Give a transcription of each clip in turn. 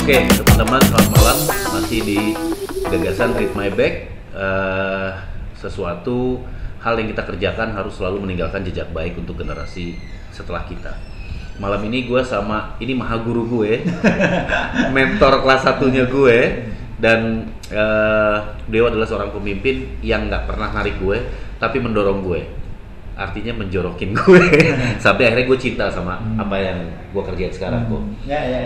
Oke, teman-teman, selamat malam. Masih di gagasan Read My Bag. Sesuatu hal yang kita kerjakan harus selalu meninggalkan jejak baik untuk generasi setelah kita. Malam ini gue sama, ini maha guru gue, mentor kelas satunya gue, dan beliau adalah seorang pemimpin yang nggak pernah narik gue, tapi mendorong gue. Artinya menjorokin gue sampai akhirnya gue cinta sama apa yang gue kerjain sekarang kok.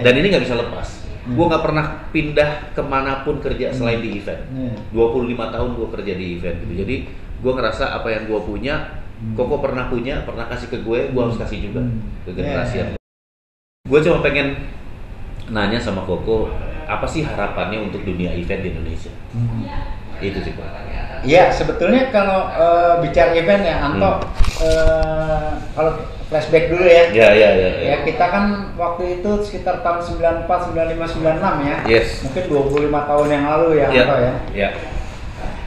Dan ini nggak bisa lepas. Gue nggak pernah pindah kemanapun kerja selain di event. 25 tahun gue kerja di event gitu. Jadi gue ngerasa apa yang gue punya, Koko pernah punya, pernah kasih ke gue harus kasih juga ke generasi yang. Gue cuma pengen nanya sama Koko, apa sih harapannya untuk dunia event di Indonesia? Itu sih Pak. Iya, sebetulnya kalau bicara event ya, Anto, kalau flashback dulu ya. Ya, kita kan waktu itu sekitar tahun 94, 95, 96 ya. Yes. Mungkin 25 tahun yang lalu ya, Anto ya. Iya.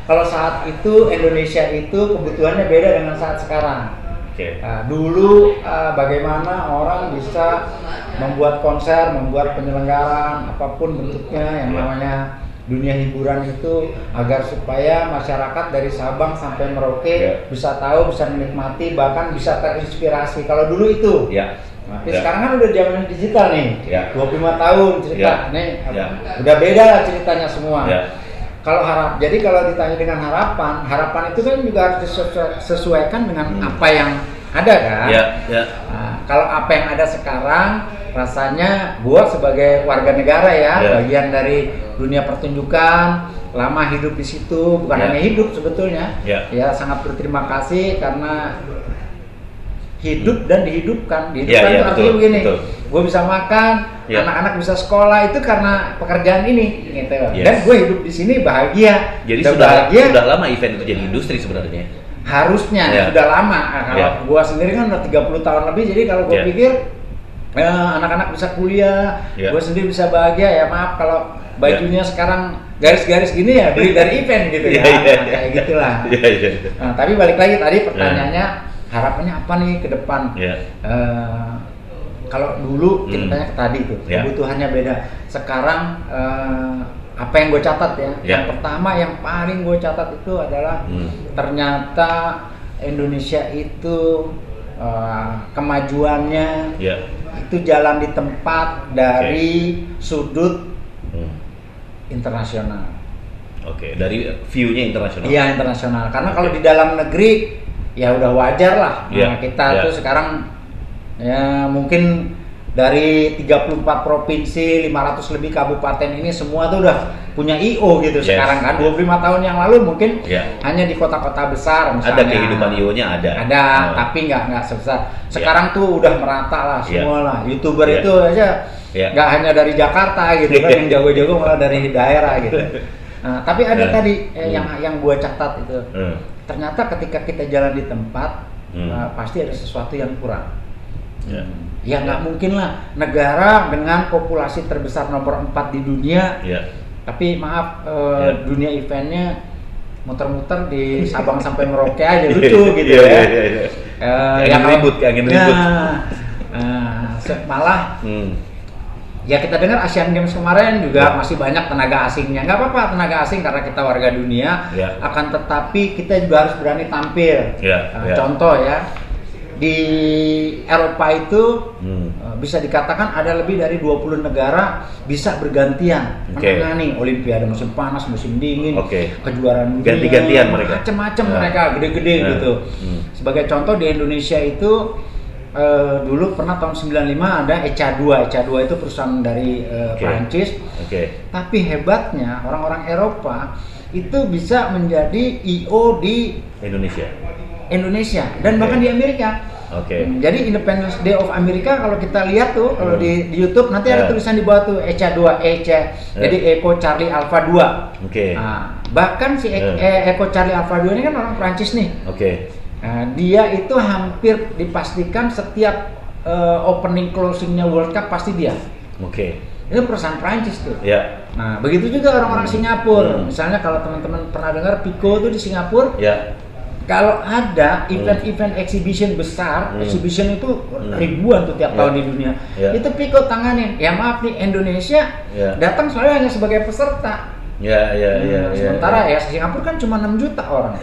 Kalau saat itu Indonesia itu kebutuhannya beda dengan saat sekarang. Oke. Nah, dulu bagaimana orang bisa membuat konser, membuat penyelenggaraan apapun bentuknya yang namanya dunia hiburan itu agar supaya masyarakat dari Sabang sampai Merauke bisa tahu, bisa menikmati, bahkan bisa terinspirasi. Kalau dulu itu, tapi sekarang kan udah zaman digital nih, 25 tahun cerita, nih udah beda lah ceritanya semua. Kalau jadi kalau ditanya dengan harapan itu kan juga harus disesuaikan dengan apa yang ada kan. Nah, kalau apa yang ada sekarang, rasanya gua sebagai warga negara ya, bagian dari dunia pertunjukan, lama hidup di situ, bukan hanya hidup sebetulnya, ya sangat berterima kasih karena hidup dan dihidupkan. Dihidupkan itu artinya begini, gue bisa makan, anak-anak bisa sekolah itu karena pekerjaan ini, gitu. Dan gue hidup di sini bahagia. Jadi sudah lama event itu jadi industri sebenarnya. Harusnya sudah lama. Kalau gue sendiri kan udah 30 tahun lebih, jadi kalau gue pikir anak-anak bisa kuliah, gue sendiri bisa bahagia. Ya maaf kalau bajunya sekarang garis-garis gini ya beli dari event gitu ya, kayak gitulah. Nah, tapi balik lagi tadi pertanyaannya, harapannya apa nih ke depan? Kalau dulu ceritanya tadi itu kebutuhannya beda. Sekarang apa yang gue catat ya? Yang pertama yang paling gue catat itu adalah ternyata Indonesia itu kemajuannya itu jalan di tempat dari sudut internasional. Dari view-nya internasional. Iya, internasional. Karena kalau di dalam negeri ya udah wajar lah. Nah, kita tuh sekarang ya mungkin dari 34 provinsi, 500 lebih kabupaten ini semua tuh udah punya IO gitu sekarang kan. 25 tahun yang lalu mungkin hanya di kota-kota besar misalnya. Ada kehidupan IO-nya ada. Tapi nggak sebesar. Sekarang tuh udah merata lah semua lah. YouTuber itu aja nggak hanya dari Jakarta gitu kan, yang jago-jago malah dari daerah gitu. Nah, tapi ada tadi yang gua catat itu. Ternyata ketika kita jalan di tempat pasti ada sesuatu yang kurang. Ya nggak mungkin lah negara dengan populasi terbesar nomor 4 di dunia, tapi maaf dunia eventnya muter-muter di Sabang sampai Merauke aja lucu gitu ya. Angin ribut. Malah ya kita dengar Asian Games kemarin juga masih banyak tenaga asingnya. Nggak apa-apa tenaga asing karena kita warga dunia, akan tetapi kita juga harus berani tampil. Contoh ya, di Eropa itu bisa dikatakan ada lebih dari 20 negara bisa bergantian menangani Olimpiade musim panas, musim dingin, kejuaraan dunia, ganti-gantian mereka. Macam-macam mereka gede-gede gitu. Sebagai contoh di Indonesia itu dulu pernah tahun 95 ada ECA2 itu perusahaan dari Prancis. Tapi hebatnya orang-orang Eropa itu bisa menjadi IO di Indonesia dan bahkan di Amerika. Jadi Independence Day of America kalau kita lihat tuh kalau di YouTube nanti ada tulisan di bawah tuh ECA2 jadi Echo Charlie Alpha 2. Nah, bahkan si Echo Charlie Alpha 2 ini kan orang Prancis nih. Nah, dia itu hampir dipastikan setiap opening closingnya World Cup pasti dia. Itu perusahaan Prancis tuh. Nah, begitu juga orang-orang Singapura. Misalnya kalau teman-teman pernah dengar Pico tuh di Singapura. Kalau ada event-event exhibition besar, exhibition itu ribuan tuh tiap tahun di dunia. Itu Piko tanganin. Ya maaf nih, Indonesia datang selalu hanya sebagai peserta. Sementara ya Singapura kan cuma 6 juta orang.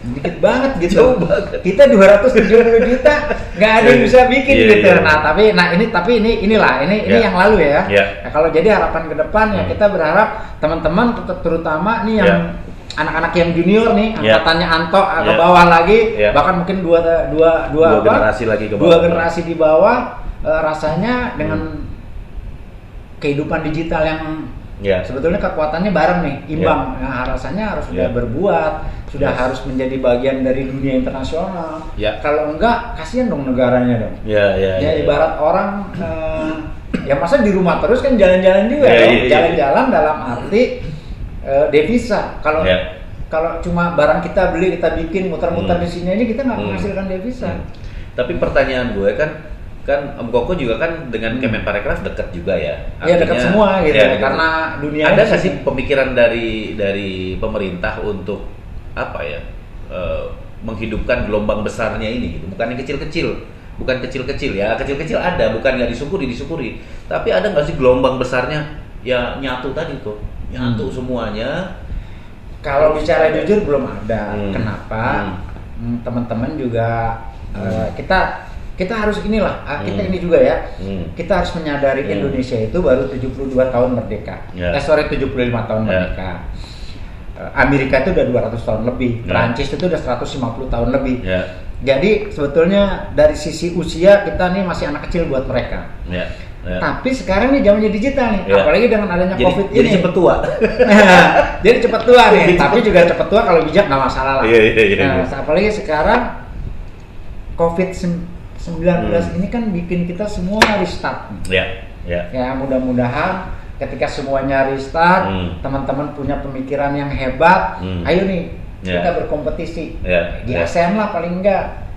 Dikit banget gitu. Jauh banget. Kita 270 juta nggak ada yang bisa bikin gitu. Nah, inilah yang lalu ya. Nah, kalau jadi harapan ke depan ya kita berharap teman-teman terutama nih yang anak-anak yang junior nih, angkatannya Anto ke bawah lagi, bahkan mungkin dua generasi lagi ke bawah. Dua generasi di bawah, rasanya dengan kehidupan digital yang sebetulnya kekuatannya bareng nih, imbang. Nah, rasanya harus sudah berbuat, sudah harus menjadi bagian dari dunia internasional. Kalau enggak, kasihan dong negaranya dong. Ibarat orang ya masa di rumah terus kan jalan-jalan juga dong. Jalan-jalan dalam arti devisa. Kalau cuma barang kita beli, kita bikin muter-muter di sini aja, kita nggak menghasilkan devisa. Tapi pertanyaan gue kan Om Koko juga kan dengan Kemenparekraf dekat juga ya. Iya, dekat semua gitu. Karena dunia ada nggak sih pemikiran dari pemerintah untuk apa ya, menghidupkan gelombang besarnya ini gitu. Bukan yang kecil-kecil ya, kecil-kecil ada, bukan nggak disyukuri, tapi ada nggak sih gelombang besarnya ya nyatu tadi tuh, nyatu semuanya. Kalau bicara jujur belum ada. Kenapa? Teman-teman juga kita harus kita ini juga ya. Kita harus menyadari Indonesia itu baru 72 tahun merdeka. 75 tahun merdeka. Amerika itu udah 200 tahun lebih, Perancis itu udah 150 tahun lebih. Jadi sebetulnya dari sisi usia kita nih masih anak kecil buat mereka. Tapi sekarang nih zamannya digital nih, apalagi dengan adanya COVID ini. Jadi cepet tua. Jadi cepet tua nih, tapi juga cepet tua kalau bijak nggak masalah lah. Apalagi sekarang COVID-19 ini kan bikin kita semua restart. Ya mudah-mudahan ketika semuanya restart, teman-teman punya pemikiran yang hebat. Ayo nih kita berkompetisi di ASEAN lah paling enggak.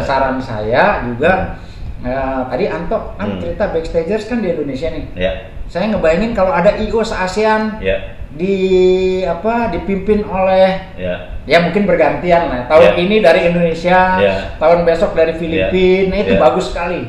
Saran saya juga. Tadi Anto kan cerita Backstagers kan di Indonesia nih. Saya ngebayangin kalau ada IO se-ASEAN dipimpin oleh ya mungkin bergantian lah. Tahun ini dari Indonesia, tahun besok dari Filipina, itu bagus sekali.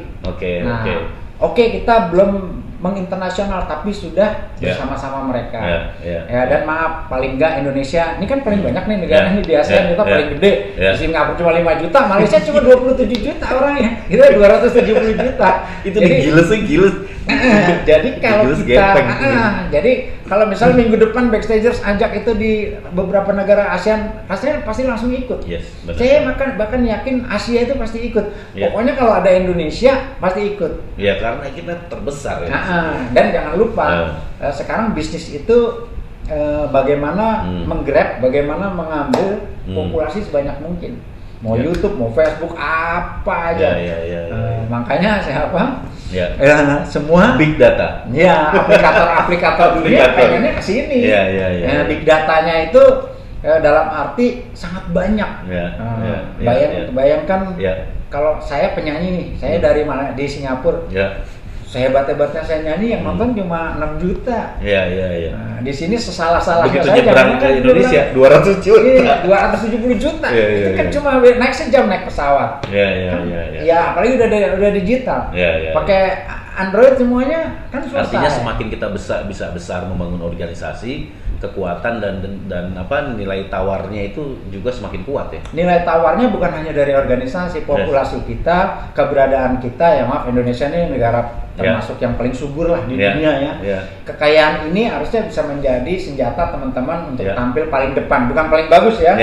Oke, kita belum menginternasional tapi sudah bersama-sama mereka. Dan maaf, paling enggak Indonesia ini kan paling banyak nih negara ini di ASEAN, kita paling gede. Di Singapura cuma 5 juta, Malaysia cuma 27 juta orangnya. Kita 270 juta. Itu gila. Jadi kalau jadi kalau misalnya minggu depan Backstagers ajak itu di beberapa negara ASEAN, pasti langsung ikut. Saya bahkan yakin Asia itu pasti ikut. Pokoknya kalau ada Indonesia pasti ikut. Ya karena kita terbesar ya. Dan jangan lupa sekarang bisnis itu bagaimana menggrab, bagaimana mengambil populasi sebanyak mungkin. Mau YouTube, mau Facebook, apa aja. Makanya semua big data. Ya, aplikator dunia pengennya ke sini. Big datanya itu dalam arti sangat banyak. Bayangkan kalau saya penyanyi nih, saya dari mana di Singapura. Sehebat-hebatnya saya nyanyi yang nonton cuma 6 juta. Nah, di sini sesalah-salahnya begitu saya nyebrang ke Indonesia 200 juta. 270 juta. Itu kan cuma naik sejam naik pesawat. Ya, apalagi udah digital. Pakai Android semuanya kan susah. Artinya semakin kita bisa besar membangun organisasi, kekuatan dan nilai tawarnya itu juga semakin kuat ya. Nilai tawarnya bukan hanya dari organisasi, populasi kita, keberadaan kita. Ya maaf, Indonesia ini negara termasuk yang paling subur lah di dunia ya. Kekayaan ini harusnya bisa menjadi senjata teman-teman untuk tampil paling depan, bukan paling bagus ya.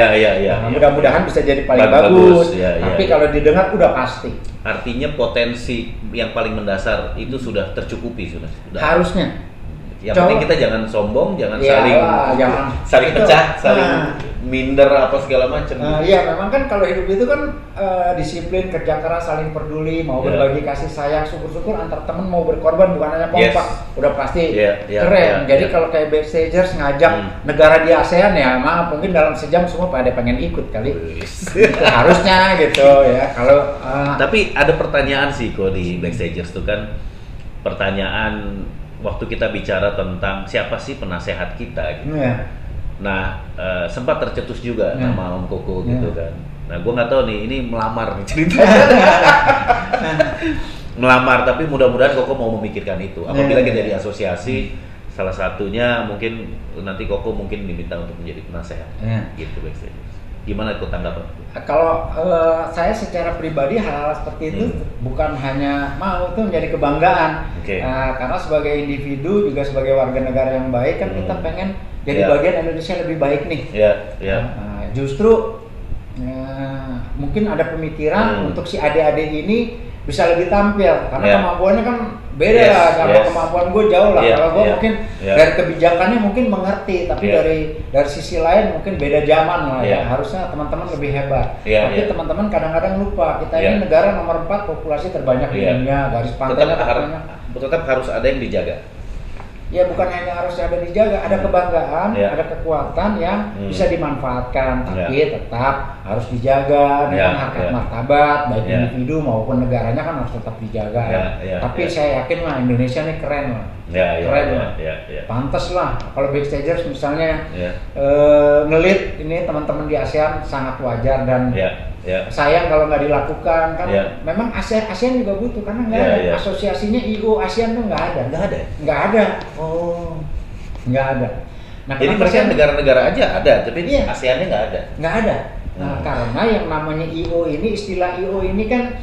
Mudah-mudahan bisa jadi paling bagus. Tapi kalau didengar udah pasti. Artinya potensi yang paling mendasar itu sudah tercukupi sudah. Harusnya. Yang penting kita jangan sombong, jangan saling itu, pecah, saling minder apa segala macam. Iya, memang kan kalau hidup itu kan disiplin, kerja keras, saling peduli, mau berbagi kasih sayang, syukur-syukur antar temen mau berkorban, bukan hanya kompak. Udah pasti keren. Jadi kalau kayak Backstagers ngajak negara di ASEAN ya, maaf mungkin dalam sejam semua pada pengen ikut kali. Itu harusnya gitu ya. Kalau tapi ada pertanyaan sih kok di Backstagers tuh kan, pertanyaan waktu kita bicara tentang siapa sih penasehat kita gitu. Nah, sempat tercetus juga nama Om Koko gitu kan. Nah, gue nggak tahu nih, ini melamar nih ceritanya. Melamar, tapi mudah-mudahan Koko mau memikirkan itu. Apabila kita di asosiasi, salah satunya mungkin nanti Koko mungkin diminta untuk menjadi penasehat, gitu backstage. Gimana itu tanggapan? Kalau saya secara pribadi hal-hal seperti itu bukan hanya mau itu menjadi kebanggaan, karena sebagai individu juga sebagai warga negara yang baik kan kita pengen jadi bagian Indonesia lebih baik nih. Justru mungkin ada pemikiran untuk si adik-adik ini bisa lebih tampil karena kemampuannya kan beda lah. Kalau kemampuan gue jauh lah, kalau gue mungkin dari kebijakannya mungkin mengerti, tapi dari sisi lain mungkin beda zaman lah ya. Harusnya teman-teman lebih hebat. Tapi teman-teman kadang-kadang lupa kita ini negara nomor 4 populasi terbanyak di dunia, garis pantainya tetap harus ada yang dijaga. Ya bukan hanya harus ada dijaga, ada kebanggaan, ada kekuatan yang bisa dimanfaatkan, tapi tetap harus dijaga dengan harkat martabat baik individu maupun negaranya kan harus tetap dijaga. Tapi saya yakin lah Indonesia ini keren lah, keren lah. Pantas lah kalau backstagers misalnya ngelit ini teman-teman di ASEAN sangat wajar dan sayang kalau nggak dilakukan kan. Memang ASEAN juga butuh karena nggak ada asosiasinya IO ASEAN tuh nggak ada. Oh, nggak ada. Nah, jadi mereka negara-negara aja ada, tapi ASEAN-nya nggak ada. Nggak ada. Nah, karena yang namanya IO ini, istilah IO ini kan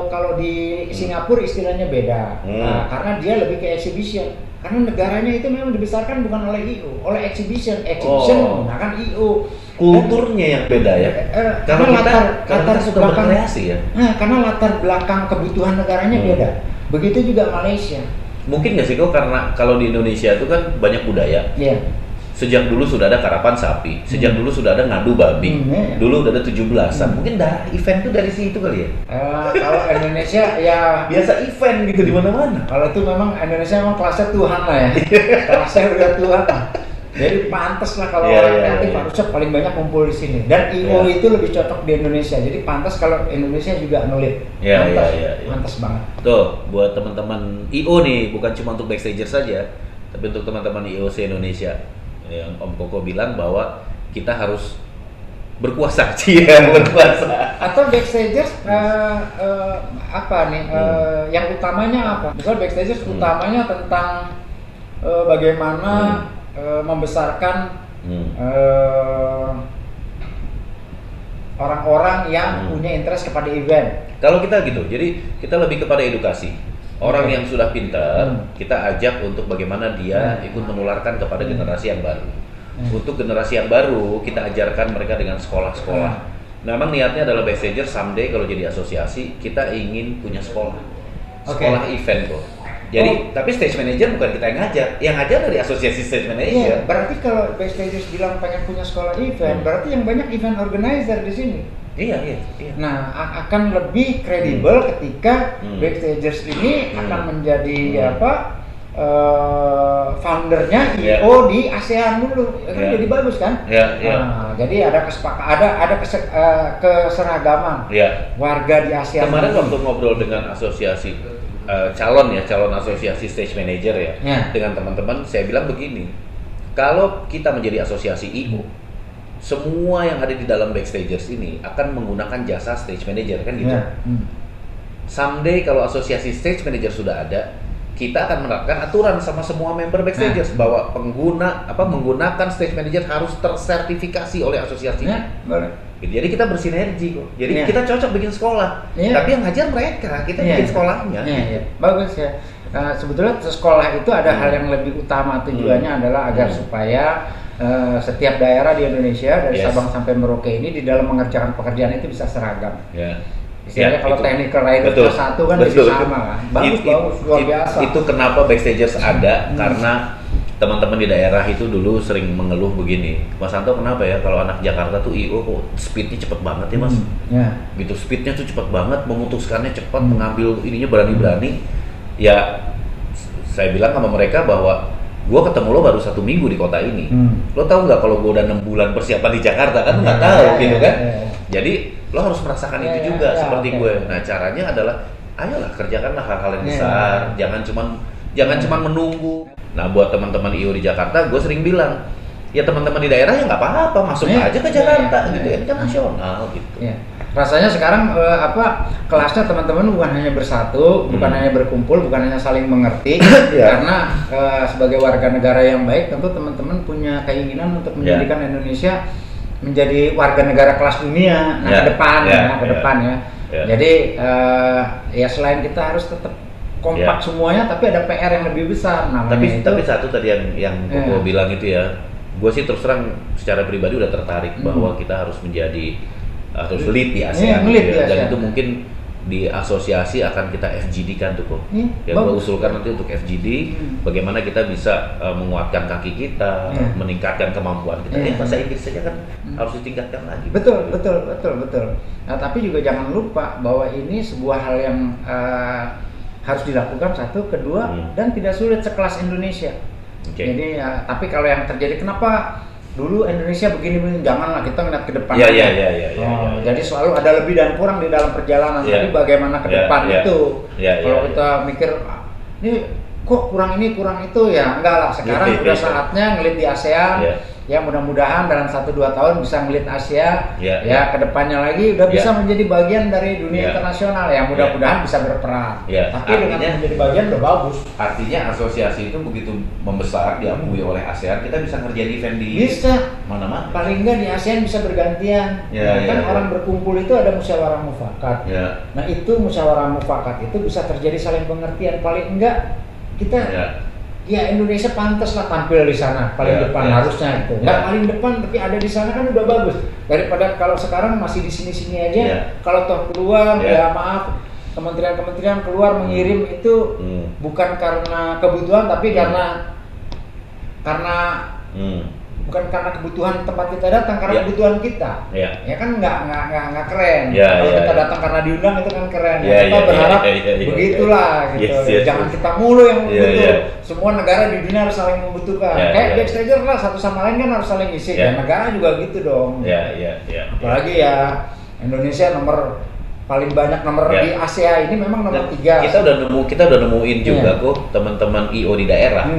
kalau di Singapura istilahnya beda. Nah, karena dia lebih ke exhibition. Karena negaranya itu memang dibesarkan bukan oleh IO, oleh exhibition menggunakan IO. Kulturnya yang beda ya. Karena latar suka berkreasi ya. Nah, karena latar belakang kebutuhan negaranya beda. Begitu juga Malaysia. Mungkin nggak sih kok, karena kalau di Indonesia itu kan banyak budaya. Sejak dulu sudah ada karapan sapi, sejak dulu sudah ada ngadu babi, dulu udah ada 17-an. Mungkin event tuh dari situ kali ya. Kalau Indonesia ya biasa event gitu di mana-mana. Kalau itu memang Indonesia memang kelasnya Tuhan lah ya. Kelasnya udah Tuhan lah. Jadi pantas lah kalau orang kreatif harusnya paling banyak kumpul di sini. Dan IO itu lebih cocok di Indonesia. Jadi pantas kalau Indonesia juga ngelit. Pantas banget. Tuh, buat teman-teman IO nih, bukan cuma untuk backstager saja, tapi untuk teman-teman IOC Indonesia. Yang Om Koko bilang bahwa kita harus berkuasa, berkuasa. Atau backstagers yang utamanya apa? Misal backstagers utamanya tentang bagaimana membesarkan orang-orang yang punya interest kepada event. Kalau kita gitu, jadi kita lebih kepada edukasi. Orang yang sudah pintar, kita ajak untuk bagaimana dia ikut menularkan kepada generasi yang baru. Untuk generasi yang baru, kita ajarkan mereka dengan sekolah-sekolah. Memang niatnya adalah backstager someday kalau jadi asosiasi, kita ingin punya sekolah. Sekolah event kok. Jadi, tapi stage manager bukan kita yang ngajar dari asosiasi stage manager. Berarti kalau backstagers bilang pengen punya sekolah event, berarti yang banyak event organizer di sini. Iya. Nah, akan lebih kredibel ketika backstagers ini akan menjadi foundernya IO di ASEAN dulu, jadi bagus kan? Nah, jadi ada keseragaman warga di ASEAN. Kemarin waktu ngobrol dengan asosiasi calon asosiasi stage manager dengan teman-teman, saya bilang begini, kalau kita menjadi asosiasi IO, semua yang ada di dalam backstagers ini akan menggunakan jasa stage manager kan gitu. Someday kalau asosiasi stage manager sudah ada, kita akan menerapkan aturan sama semua member backstagers bahwa menggunakan stage manager harus tersertifikasi oleh asosiasinya. Jadi kita bersinergi kok. Jadi kita cocok bikin sekolah. Tapi yang ngajar mereka, kita bikin sekolahnya. Bagus ya. Nah, sebetulnya sekolah itu ada hal yang lebih utama, tujuannya adalah agar supaya setiap daerah di Indonesia dari Sabang sampai Merauke ini di dalam mengerjakan pekerjaan itu bisa seragam. Istilahnya kalau technical writer satu kan bisa sama kan. Bagus, luar biasa. Itu kenapa backstagers ada, karena teman-teman di daerah itu dulu sering mengeluh begini, Mas Santo kenapa ya kalau anak Jakarta tuh IO kok speednya cepet banget ya Mas? Gitu, speednya tuh cepet banget, memutuskannya cepat, mengambil ininya berani-berani. Ya, saya bilang sama mereka bahwa gue ketemu lo baru 1 minggu di kota ini. Lo tahu nggak kalau gue udah 6 bulan persiapan di Jakarta kan nggak tahu gitu kan? Jadi lo harus merasakan itu juga seperti gue. Nah caranya adalah, ayolah kerjakanlah hal-hal yang besar, jangan cuman menunggu. Nah buat teman-teman IO di Jakarta, gue sering bilang ya teman-teman di daerah ya nggak apa-apa, masuk aja ke Jakarta gitu ya, ini kan nasional gitu. Ya. Rasanya sekarang kelasnya teman-teman bukan hanya bersatu, bukan hanya berkumpul, bukan hanya saling mengerti, karena sebagai warga negara yang baik tentu teman-teman punya keinginan untuk menjadikan Indonesia menjadi warga negara kelas dunia ke depan ya. Jadi ya selain kita harus tetap kompak semuanya, tapi ada PR yang lebih besar namanya tapi satu tadi yang Koko bilang itu ya, gue sih terus terang secara pribadi udah tertarik bahwa kita harus harus lead di ASEAN, dan itu mungkin di asosiasi akan kita FGD kan tuh kok. Yang gue usulkan nanti untuk FGD, bagaimana kita bisa menguatkan kaki kita, meningkatkan kemampuan kita. Bahasa Inggris saja kan harus ditingkatkan lagi. Betul. Nah, tapi juga jangan lupa bahwa ini sebuah hal yang harus dilakukan, satu, kedua, dan tidak sulit sekelas Indonesia. Jadi tapi kalau yang terjadi, kenapa dulu Indonesia begini, janganlah kita ngeliat ke depan. Jadi selalu ada lebih dan kurang di dalam perjalanan. Tapi bagaimana ke depan itu? Kalau kita mikir ini kok kurang ini kurang itu, ya enggak lah. Sekarang udah saatnya ngelit di ASEAN. Ya mudah-mudahan dalam 1-2 tahun bisa ngelit Asia. Ke depannya lagi udah bisa menjadi bagian dari dunia internasional. Ya mudah-mudahan bisa berperan. Tapi artinya, dengan menjadi bagian udah bagus. Artinya asosiasi itu begitu membesar, diakui oleh ASEAN, kita bisa ngerjain event di mana-mana. Paling enggak di ASEAN bisa bergantian. Orang berkumpul itu ada musyawarah mufakat. Nah itu musyawarah mufakat itu bisa terjadi saling pengertian. Paling enggak kita Indonesia pantas lah tampil di sana paling depan harusnya itu. Nggak paling depan tapi ada di sana kan udah bagus. Daripada kalau sekarang masih di sini-sini aja. Kalau toh keluar ya maaf, kementerian-kementerian keluar mengirim itu bukan karena kebutuhan tapi karena bukan karena kebutuhan tempat kita datang, karena kebutuhan kita. Ya kan nggak keren. Kalau kita datang karena diundang itu kan keren. Kita berharap begitulah gitu. Jangan kita mulu yang butuh. Semua negara di dunia harus saling membutuhkan. Kayak backstager lah, satu sama lain kan harus saling isi. Dan negara juga gitu dong. Apalagi ya Indonesia paling banyak nomor di Asia ini memang nomor 3. Kita udah nemuin juga kok teman-teman IO di daerah.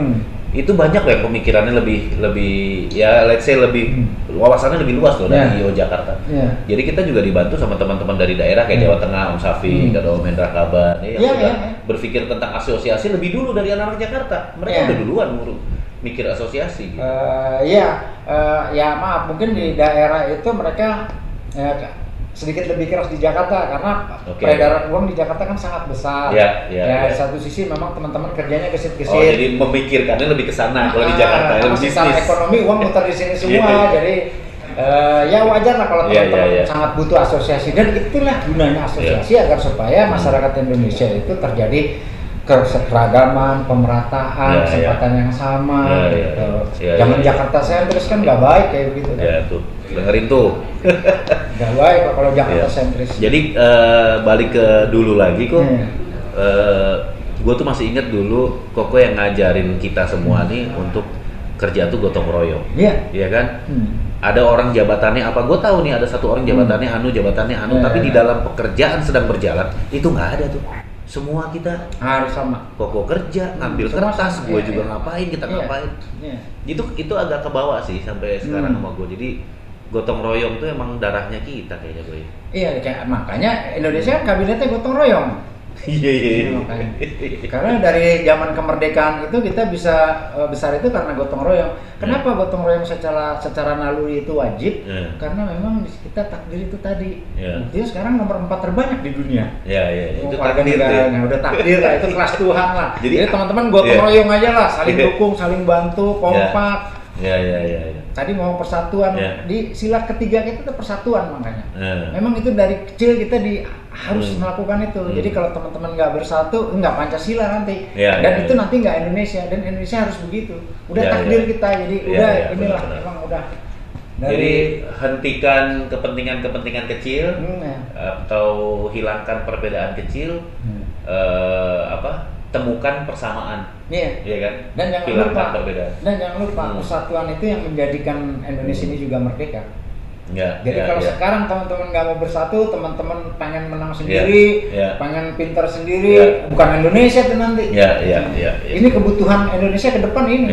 Itu banyak loh yang pemikirannya lebih ya let's say lebih wawasannya lebih luas loh dari IO Jakarta. Jadi kita juga dibantu sama teman-teman dari daerah kayak Jawa Tengah, Om Safi, ada Om Hendra Kaban yang sudah berpikir tentang asosiasi lebih dulu dari anak-anak Jakarta. Mereka udah duluan mikir asosiasi gitu. Ya maaf, mungkin di daerah itu mereka sedikit lebih keras di Jakarta karena peredaran uang di Jakarta kan sangat besar. Di satu sisi memang teman-teman kerjanya gesit-gesit. Jadi memikirkannya lebih ke sana kalau di Jakarta. Secara ekonomi uang muter di sini semua. Jadi ya wajar lah kalau teman-teman sangat butuh asosiasi, dan itulah gunanya asosiasi agar supaya masyarakat Indonesia itu terjadi keseragaman, pemerataan, kesempatan yang sama. Jangan Jakarta sentris kan nggak baik kayak begitu. Tuh dengerin tuh. Nggak baik kalau Jakarta sentris. Jadi balik ke dulu lagi kok. Gue tuh masih inget dulu Koko yang ngajarin kita semua nih untuk kerja tuh gotong royong. Iya kan? Ada orang jabatannya apa? Gue tahu nih ada satu orang jabatannya anu, tapi di dalam pekerjaan sedang berjalan itu nggak ada tuh. Semua kita harus sama. Koko kerja, ngambil kertas, gue juga ngapain, kita ngapain. Itu agak kebawa sih sampai sekarang sama gue. Jadi gotong royong tuh emang darahnya kita kayaknya gue. Makanya Indonesia kabinetnya gotong royong. Karena dari zaman kemerdekaan itu kita bisa besar itu karena gotong royong. Kenapa gotong royong secara naluri itu wajib? Karena memang kita takdir itu tadi. Buktinya sekarang nomor 4 terbanyak di dunia. Itu warga takdir negaranya udah takdir lah, itu kelas Tuhan lah. Jadi teman-teman gotong royong aja lah, saling dukung, saling bantu, kompak. Tadi mau persatuan di sila ketiga itu persatuan makanya. Memang itu dari kecil kita harus melakukan itu. Jadi kalau teman-teman nggak bersatu, nggak Pancasila nanti. Dan itu nanti nggak Indonesia. Dan Indonesia harus begitu. Udah takdir kita. Jadi inilah memang udah. Jadi hentikan kepentingan kecil atau hilangkan perbedaan kecil. Temukan persamaan, kan? Dan jangan lupa persatuan itu yang menjadikan Indonesia ini juga merdeka. Jadi kalau sekarang teman-teman nggak mau bersatu, teman-teman pengen menang sendiri, pengen pintar sendiri, bukan Indonesia tuh nanti. Ini kebutuhan Indonesia ke depan ini.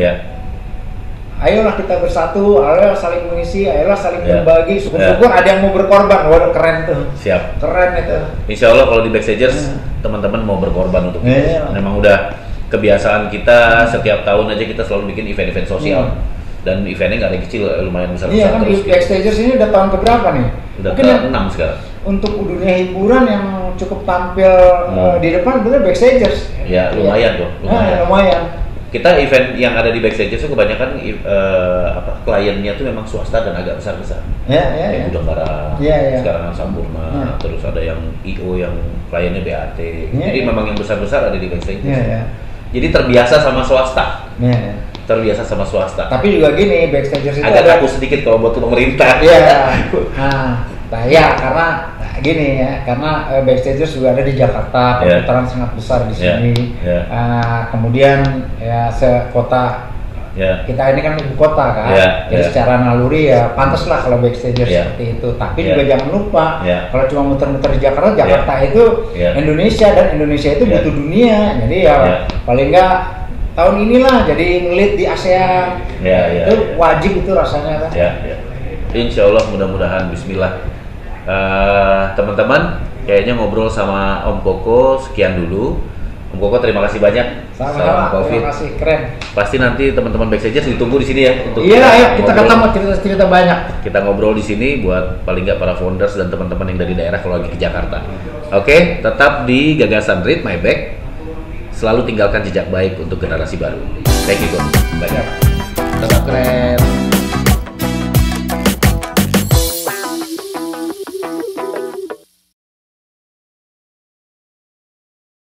ayolah kita bersatu, ayolah saling mengisi, ayolah saling berbagi. Syukur-syukur ada yang mau berkorban. Waduh, keren tuh. Siap. Keren itu. Insya Allah kalau di Backstagers teman-teman mau berkorban untuk itu. Memang udah kebiasaan kita setiap tahun aja kita selalu bikin event-event sosial. Dan eventnya nggak ada yang kecil, lumayan besar-besar. Iya kan, di Backstagers ini udah tahun keberapa nih? Udah mungkin ke-6 sekarang. Untuk dunia hiburan yang cukup tampil di depan bener Backstagers. Ya lumayan tuh. Lumayan. Kita event yang ada di Backstagers itu kebanyakan kliennya tuh memang swasta dan agak besar-besar. Kayak Gudang Garam, sekarang Sampurna, terus ada yang IO yang kliennya BAT. Jadi memang yang besar-besar ada di Backstagers. Jadi terbiasa sama swasta. Terbiasa sama swasta. Tapi juga gini, Backstagers itu agak takut sedikit kalau buat pemerintah. Karena gini ya, karena Backstagers juga ada di Jakarta, perputaran sangat besar di sini. Kemudian ya sekota kita ini kan ibu kota kan, jadi secara naluri ya pantas lah kalau Backstagers seperti itu. Tapi juga jangan lupa kalau cuma muter-muter di Jakarta, Jakarta itu Indonesia dan Indonesia itu butuh dunia. Jadi ya paling enggak tahun inilah jadi ngelit di ASEAN. Itu wajib itu rasanya kan. Insya Allah mudah-mudahan Bismillah. Teman-teman kayaknya ngobrol sama Om Koko sekian dulu. Om Koko terima kasih banyak. Sama-sama, terima kasih, keren. Pasti nanti teman-teman Backstagers ditunggu di sini ya untuk ayo kita ketemu cerita-cerita banyak. Kita ngobrol di sini buat paling nggak para founders dan teman-teman yang dari daerah kalau lagi ke Jakarta. Oke, tetap di Gagasan Read My Bag. Selalu tinggalkan jejak baik untuk generasi baru. Thank you, Coach. Banyak. Tetap keren.